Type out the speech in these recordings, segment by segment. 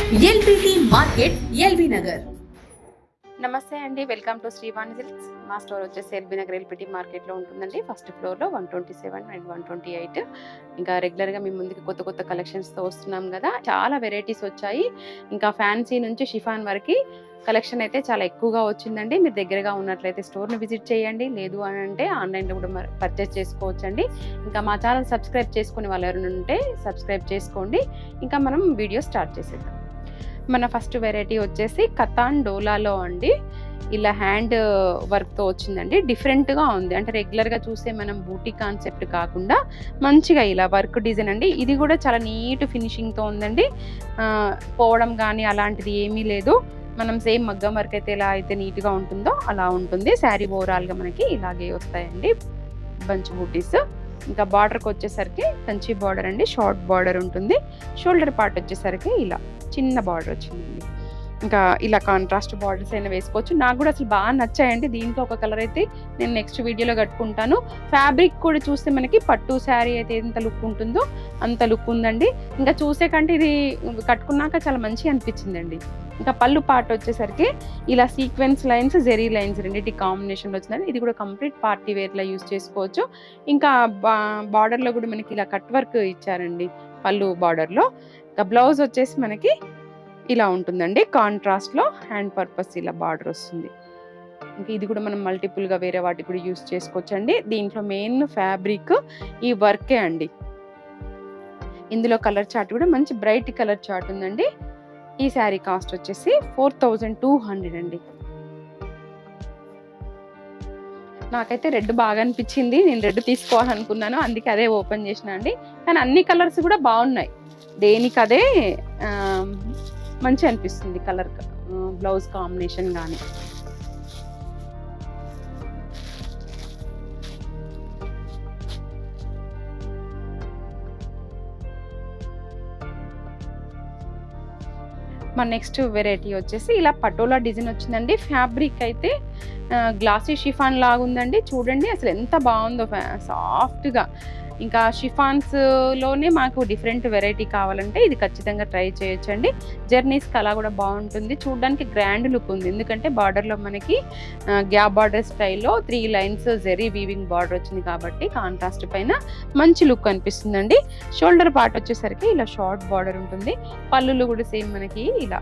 LBT market, LB Nagar. నమస్తే అండి, welcome to Srivani silks. మా స్టోర్ వచ్చేసి ఎల్బీ నగర్ ఎల్బిటి మార్కెట్లో ఉంటుందండి. ఫస్ట్ ఫ్లోర్లో 127 అండ్ 128. ఇంకా రెగ్యులర్గా మీ ముందుకు కొత్త కొత్త కలెక్షన్స్తో వస్తున్నాం కదా, చాలా వెరైటీస్ వచ్చాయి. ఇంకా ఫ్యాన్సీ నుంచి షిఫాన్ వరకు కలెక్షన్ అయితే చాలా ఎక్కువగా వచ్చిందండి. మీరు దగ్గరగా ఉన్నట్లయితే స్టోర్ని విజిట్ చేయండి, లేదు అని అంటే ఆన్లైన్లో కూడా పర్చేస్ చేసుకోవచ్చండి. ఇంకా మా ఛానల్ సబ్స్క్రైబ్ చేసుకునే వాళ్ళు ఎవరైనా ఉంటే సబ్స్క్రైబ్ చేసుకోండి. ఇంకా మనం వీడియో స్టార్ట్ చేసేద్దాం. మన ఫస్ట్ వెరైటీ వచ్చేసి కతాన్ డోలాలో అండి. ఇలా హ్యాండ్ వర్క్తో వచ్చిందండి. డిఫరెంట్గా ఉంది, అంటే రెగ్యులర్గా చూసే మనం బూటీ కాన్సెప్ట్ కాకుండా మంచిగా ఇలా వర్క్ డిజైన్ అండి. ఇది కూడా చాలా నీట్ ఫినిషింగ్తో ఉందండి. పోవడం కానీ అలాంటిది ఏమీ లేదు. మనం సేమ్ మగ్గం వర్క్ అయితే ఎలా అయితే నీట్గా ఉంటుందో అలా ఉంటుంది. శారీ ఓవరాల్గా మనకి ఇలాగే వస్తాయండి బంచ్ బూటీస్. ఇంకా బార్డర్కి వచ్చేసరికి కంచి బార్డర్ అండి, షార్ట్ బార్డర్ ఉంటుంది. షోల్డర్ పార్ట్ వచ్చేసరికి ఇలా చిన్న బార్డర్ వచ్చిందండి. ఇంకా ఇలా కాంట్రాస్ట్ బార్డర్స్ అయినా వేసుకోవచ్చు. నాకు కూడా అసలు బాగా నచ్చాయండి. దీంట్లో ఒక కలర్ అయితే నేను నెక్స్ట్ వీడియోలో కట్టుకుంటాను. ఫ్యాబ్రిక్ కూడా చూస్తే మనకి పట్టు శారీ అయితే ఎంత లుక్ ఉంటుందో అంత లుక్ ఉందండి. ఇంకా చూసే కంటే ఇది కట్టుకున్నాక చాలా మంచిగా అనిపించిందండి. ఇంకా పళ్ళు పార్ట్ వచ్చేసరికి ఇలా సీక్వెన్స్ లైన్స్, జెరీ లైన్స్ రెండింటి కాంబినేషన్లో వచ్చిందండి. ఇది కూడా కంప్లీట్ పార్టీ వేర్లా యూజ్ చేసుకోవచ్చు. ఇంకా బార్డర్లో కూడా మనకి ఇలా కట్ వర్క్ ఇచ్చారండి పళ్ళు బార్డర్లో. ఇంకా బ్లౌజ్ వచ్చేసి మనకి ఇలా ఉంటుందండి. కాంట్రాస్ట్లో హ్యాండ్ పర్పస్ ఇలా బార్డర్ వస్తుంది. ఇంకా ఇది కూడా మనం మల్టిపుల్గా వేరే వాటికి కూడా యూజ్ చేసుకోవచ్చు అండి. దీంట్లో మెయిన్ ఫ్యాబ్రిక్ ఈ వర్కే అండి. ఇందులో కలర్ చార్ట్ కూడా మంచి బ్రైట్ కలర్ చార్ట్ ఉందండి. ఈ శారీ కాస్ట్ వచ్చేసి 4200 అండి. నాకైతే రెడ్ బాగా అనిపించింది. నేను రెడ్ తీసుకోవాలనుకున్నాను, అందుకే అదే ఓపెన్ చేసిన అండి. కానీ అన్ని కలర్స్ కూడా బాగున్నాయి, దేనికి అదే మంచి అనిపిస్తుంది కలర్, బ్లౌజ్ కాంబినేషన్ కానీ. మన నెక్స్ట్ వెరైటీ వచ్చేసి ఇలా పటోలా డిజైన్ వచ్చిందండి. ఫ్యాబ్రిక్ అయితే గ్లాసీ షిఫాన్ లాగా ఉందండి. చూడండి అసలు ఎంత బాగుందో, సాఫ్ట్గా. ఇంకా షిఫాన్స్లోనే మాకు డిఫరెంట్ వెరైటీ కావాలంటే ఇది ఖచ్చితంగా ట్రై చేయొచ్చండి. జర్నీస్కి అలా కూడా బాగుంటుంది. చూడడానికి గ్రాండ్ లుక్ ఉంది, ఎందుకంటే బార్డర్లో మనకి గ్యాప్ బార్డర్ స్టైల్లో 3 లైన్స్ జెరీ వీవింగ్ బార్డర్ వచ్చింది కాబట్టి కాంట్రాస్ట్ పైన మంచి లుక్ అనిపిస్తుందండి. షోల్డర్ పార్ట్ వచ్చేసరికి ఇలా షార్ట్ బార్డర్ ఉంటుంది. పళ్ళులు కూడా సేమ్ మనకి ఇలా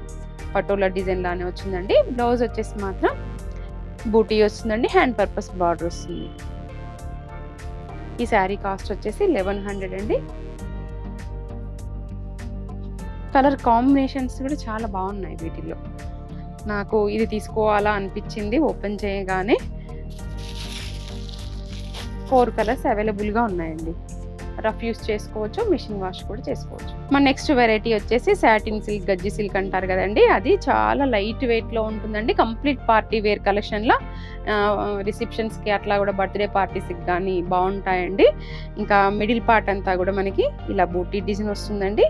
పటోలా డిజైన్ లానే వచ్చిందండి. బ్లౌజ్ వచ్చేసి మాత్రం బూటీ వస్తుందండి, హ్యాండ్ పర్పస్ బార్డర్ వస్తుంది. ఈ శారీ కాస్ట్ వచ్చేసి 1100 అండి. కలర్ కాంబినేషన్స్ కూడా చాలా బాగున్నాయి వీటిల్లో. నాకు ఇది తీసుకోవాలా అనిపించింది ఓపెన్ చేయగానే. 4 కలర్స్ అవైలబుల్గా ఉన్నాయండి. రఫ్ యూస్ చేసుకోవచ్చు, మిషన్ వాష్ కూడా చేసుకోవచ్చు. మన నెక్స్ట్ వెరైటీ వచ్చేసి సాటిన్ సిల్క్, గజ్జి సిల్క్ అంటారు కదండి, అది చాలా లైట్ వెయిట్లో ఉంటుందండి. కంప్లీట్ పార్టీ వేర్ కలెక్షన్లో రిసెప్షన్స్కి అట్లా కూడా బర్త్డే పార్టీస్కి కానీ బాగుంటాయండి. ఇంకా మిడిల్ పార్ట్ అంతా కూడా మనకి ఇలా బూటీ డిజైన్ వస్తుందండి.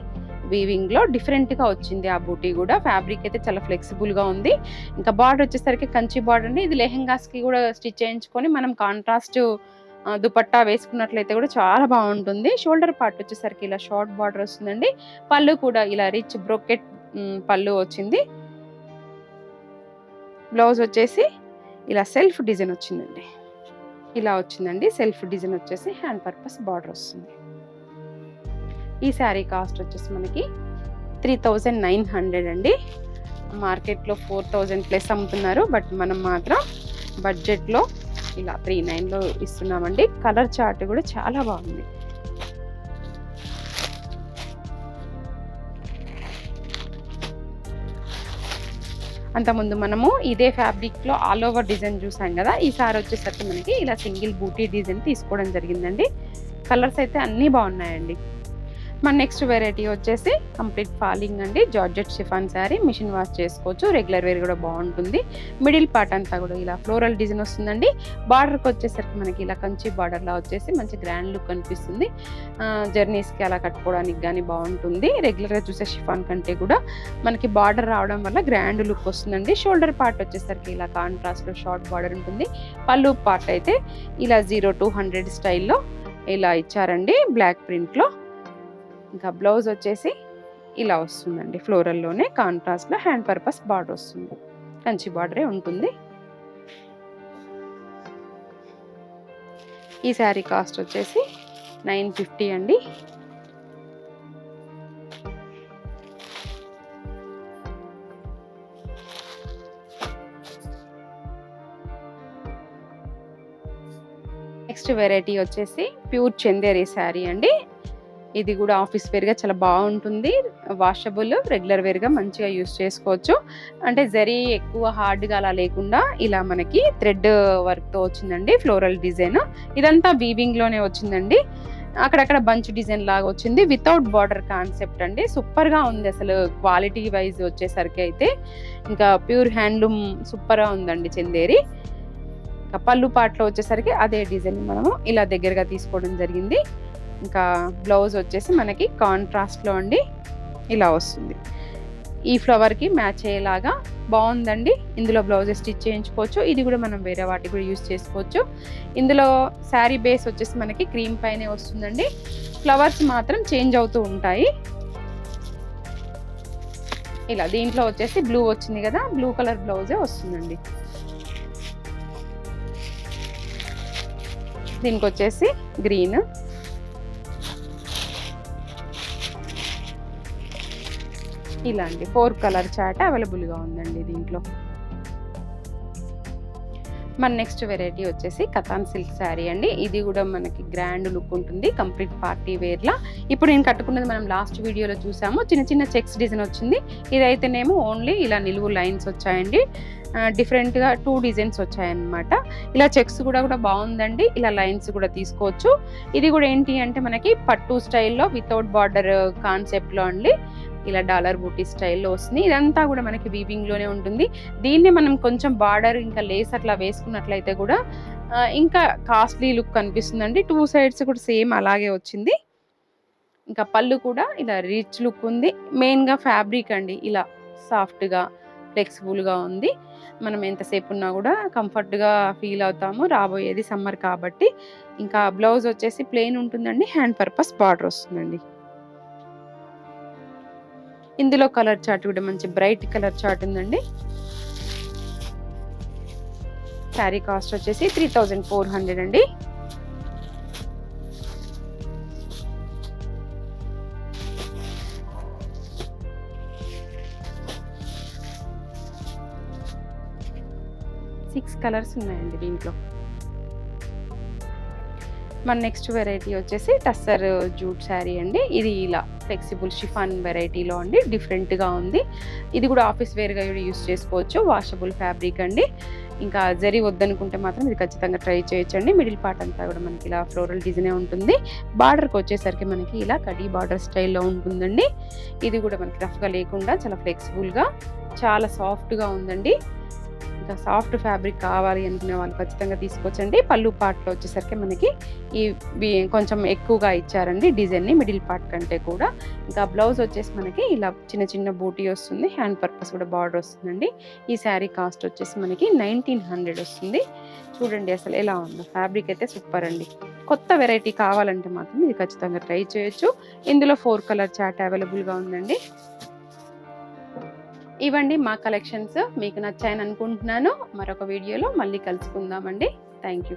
వీవింగ్లో డిఫరెంట్గా వచ్చింది ఆ బూటీ కూడా. ఫ్యాబ్రిక్ అయితే చాలా ఫ్లెక్సిబుల్గా ఉంది. ఇంకా బార్డర్ వచ్చేసరికి కంచి బార్డర్ అండి. ఇది లెహెంగాస్కి కూడా స్టిచ్ చేయించుకొని మనం కాంట్రాస్ట్ దుపట్టా వేసుకున్నట్లయితే కూడా చాలా బాగుంటుంది. షోల్డర్ పార్ట్ వచ్చేసరికి ఇలా షార్ట్ బార్డర్ వస్తుందండి. పళ్ళు కూడా ఇలా రిచ్ బ్రోకెట్ పళ్ళు వచ్చింది. బ్లౌజ్ వచ్చేసి ఇలా సెల్ఫ్ డిజైన్ వచ్చిందండి. ఇలా వచ్చిందండి సెల్ఫ్ డిజైన్ వచ్చేసి హ్యాండ్ పర్పస్ బార్డర్ వస్తుంది. ఈ శారీ కాస్ట్ వచ్చేసి మనకి 3900 అండి. మార్కెట్లో 4000 ప్లస్ అమ్ముతున్నారు, బట్ మనం మాత్రం బడ్జెట్లో ఇలా 3900లో ఇస్తున్నామండి. కలర్ చార్ట్ కూడా చాలా బాగుంది. అంతకుముందు మనము ఇదే ఫ్యాబ్రిక్లో ఆల్ ఓవర్ డిజైన్ చూసాం కదా, ఈసారి వచ్చేసరికి మనకి ఇలా సింగిల్ బూటీ డిజైన్ తీసుకోవడం జరిగిందండి. కలర్స్ అయితే అన్నీ బాగున్నాయండి. మన నెక్స్ట్ వెరైటీ వచ్చేసి కంప్లీట్ ఫాలింగ్ అండి. Georgette chiffon sari, machine wash చేసుకోవచ్చు, రెగ్యులర్ వేర్ కూడా బాగుంటుంది. మిడిల్ పార్ట్ అంతా కూడా ఇలా ఫ్లోరల్ డిజైన్ వస్తుందండి. బార్డర్కి వచ్చేసరికి మనకి ఇలా కంచి బార్డర్లా వచ్చేసి మంచి గ్రాండ్ లుక్ అనిపిస్తుంది. జర్నీస్కి అలా కట్టుకోవడానికి కానీ బాగుంటుంది. రెగ్యులర్గా చూసే షిఫాన్ కంటే కూడా మనకి బార్డర్ రావడం వల్ల గ్రాండ్ లుక్ వస్తుందండి. షోల్డర్ పార్ట్ వచ్చేసరికి ఇలా కాంట్రాస్ట్లో షార్ట్ బార్డర్ ఉంటుంది. పళ్ళు పార్ట్ అయితే ఇలా 0-200 స్టైల్లో ఇలా ఇచ్చారండి బ్లాక్ ప్రింట్లో. ఇంకా బ్లౌజ్ వచ్చేసి ఇలా వస్తుందండి. ఫ్లోరల్లోనే కాంట్రాస్ట్లో హ్యాండ్ పర్పస్ బార్డర్ వస్తుంది. కంచి బార్డరే ఉంటుంది. ఈ శారీ కాస్ట్ వచ్చేసి 950 అండి. నెక్స్ట్ వెరైటీ వచ్చేసి ప్యూర్ చందేరి శారీ అండి. ఇది కూడా ఆఫీస్ వేర్గా చాలా బాగుంటుంది. వాషబుల్, రెగ్యులర్ వేర్గా మంచిగా యూస్ చేసుకోవచ్చు. అంటే జరీ ఎక్కువ హార్డ్గా అలా లేకుండా ఇలా మనకి థ్రెడ్ వర్క్తో వచ్చిందండి ఫ్లోరల్ డిజైన్. ఇదంతా వీవింగ్లోనే వచ్చిందండి. అక్కడక్కడ బంచ్ డిజైన్ లాగా వచ్చింది. వితౌట్ బార్డర్ కాన్సెప్ట్ అండి. సూపర్గా ఉంది అసలు. క్వాలిటీ వైజ్ వచ్చేసరికి అయితే ఇంకా ప్యూర్ హ్యాండ్లూమ్ సూపర్గా ఉందండి చందేరి. ఇంకా పళ్ళు పాటలో వచ్చేసరికి అదే డిజైన్ మనము ఇలా దగ్గరగా తీసుకోవడం జరిగింది. ఇంకా బ్లౌజ్ వచ్చేసి మనకి కాంట్రాస్ట్లో అండి ఇలా వస్తుంది. ఈ ఫ్లవర్కి మ్యాచ్ అయ్యేలాగా బాగుందండి. ఇందులో బ్లౌజ్ స్టిచ్ చేయించుకోవచ్చు. ఇది కూడా మనం వేరే వాటికి కూడా యూస్ చేసుకోవచ్చు. ఇందులో శారీ బేస్ వచ్చేసి మనకి క్రీమ్ పైనే వస్తుందండి. ఫ్లవర్స్ మాత్రం చేంజ్ అవుతూ ఉంటాయి. ఇలా దీంట్లో వచ్చేసి బ్లూ వచ్చింది కదా, బ్లూ కలర్ బ్లౌజే వస్తుందండి. దీనికి వచ్చేసి గ్రీన్, ఇలాంటి 4 కలర్ చార్ట్ అవైలబుల్గా ఉందండి దీంట్లో. మన నెక్స్ట్ వెరైటీ వచ్చేసి కథాన్ సిల్క్ శారీ అండి. ఇది కూడా మనకి గ్రాండ్ లుక్ ఉంటుంది, కంప్లీట్ పార్టీ వేర్లా. ఇప్పుడు నేను కట్టుకున్నది మనం లాస్ట్ వీడియోలో చూసాము. చిన్న చిన్న చెక్స్ డిజైన్ వచ్చింది. ఇదైతేనేమో ఓన్లీ ఇలా నిలువు లైన్స్ వచ్చాయండి. డిఫరెంట్గా 2 డిజైన్స్ వచ్చాయన్నమాట. ఇలా చెక్స్ కూడా బాగుందండి. ఇలా లైన్స్ కూడా తీసుకోవచ్చు. ఇది కూడా ఏంటి అంటే మనకి పట్టు స్టైల్లో వితౌట్ బార్డర్ కాన్సెప్ట్లో అండి. ఇలా డాలర్ బూటీ స్టైల్లో వస్తుంది. ఇదంతా కూడా మనకి వీవింగ్లోనే ఉంటుంది. దీన్ని మనం కొంచెం బార్డర్ ఇంకా లేస్ అట్లా వేసుకున్నట్లయితే కూడా ఇంకా కాస్ట్లీ లుక్ కనిపిస్తుందండి. 2 సైడ్స్ కూడా సేమ్ అలాగే వచ్చింది. ఇంకా పళ్ళు కూడా ఇలా రిచ్ లుక్ ఉంది. మెయిన్గా ఫ్యాబ్రిక్ అండి ఇలా సాఫ్ట్గా ఫ్లెక్సిబుల్గా ఉంది. మనం ఎంతసేపు ఉన్నా కూడా కంఫర్ట్గా ఫీల్ అవుతాము. రాబోయేది సమ్మర్ కాబట్టి. ఇంకా బ్లౌజ్ వచ్చేసి ప్లెయిన్ ఉంటుందండి. హ్యాండ్ పర్పస్ బార్డర్ వస్తుందండి. ఇందులో కలర్ చార్ట్ కూడా మంచి బ్రైట్ కలర్ చార్ట్ ఉందండి. శారీ కాస్ట్ వచ్చేసి 3400 అండి. సిక్స్ కలర్స్ ఉన్నాయండి దీంట్లో. మన నెక్స్ట్ వెరైటీ వచ్చేసి టస్సర్ జూట్ శారీ అండి. ఇది ఇలా ఫ్లెక్సిబుల్ షిఫాన్ వెరైటీలో అండి. డిఫరెంట్గా ఉంది. ఇది కూడా ఆఫీస్ వేర్గా యూస్ చేసుకోవచ్చు. వాషబుల్ ఫ్యాబ్రిక్ అండి. ఇంకా జరీ వద్దనుకుంటే మాత్రం ఇది ఖచ్చితంగా ట్రై చేయొచ్చండి. మిడిల్ పార్ట్ అంతా కూడా మనకి ఇలా ఫ్లోరల్ డిజైనే ఉంటుంది. బార్డర్కి వచ్చేసరికి మనకి ఇలా కడీ బార్డర్ స్టైల్లో ఉంటుందండి. ఇది కూడా మనకి రఫ్గా లేకుండా చాలా ఫ్లెక్సిబుల్గా చాలా సాఫ్ట్గా ఉందండి. ఇంకా సాఫ్ట్ ఫ్యాబ్రిక్ కావాలి అనుకునే వాళ్ళు ఖచ్చితంగా తీసుకోవచ్చండి. పళ్ళు పార్ట్లో వచ్చేసరికి మనకి ఈ కొంచెం ఎక్కువగా ఇచ్చారండి డిజైన్ని మిడిల్ పార్ట్ కంటే కూడా. ఇంకా బ్లౌజ్ వచ్చేసి మనకి ఇలా చిన్న చిన్న బూటీ వస్తుంది. హ్యాండ్ పర్పస్ కూడా బార్డర్ వస్తుందండి. ఈ శారీ కాస్ట్ వచ్చేసి మనకి 1900 వస్తుంది. చూడండి అసలు ఎలా ఉందో. ఫ్యాబ్రిక్ అయితే సూపర్ అండి. కొత్త వెరైటీ కావాలంటే మాత్రం ఇది ఖచ్చితంగా ట్రై చేయొచ్చు. ఇందులో 4 కలర్ చార్ట్ అవైలబుల్గా ఉందండి. ఇవండి మా కలెక్షన్స్. మీకు నచ్చాయని అనుకుంటున్నాను. మరొక వీడియోలో మళ్ళీ కలుసుకుందామండి. Thank you.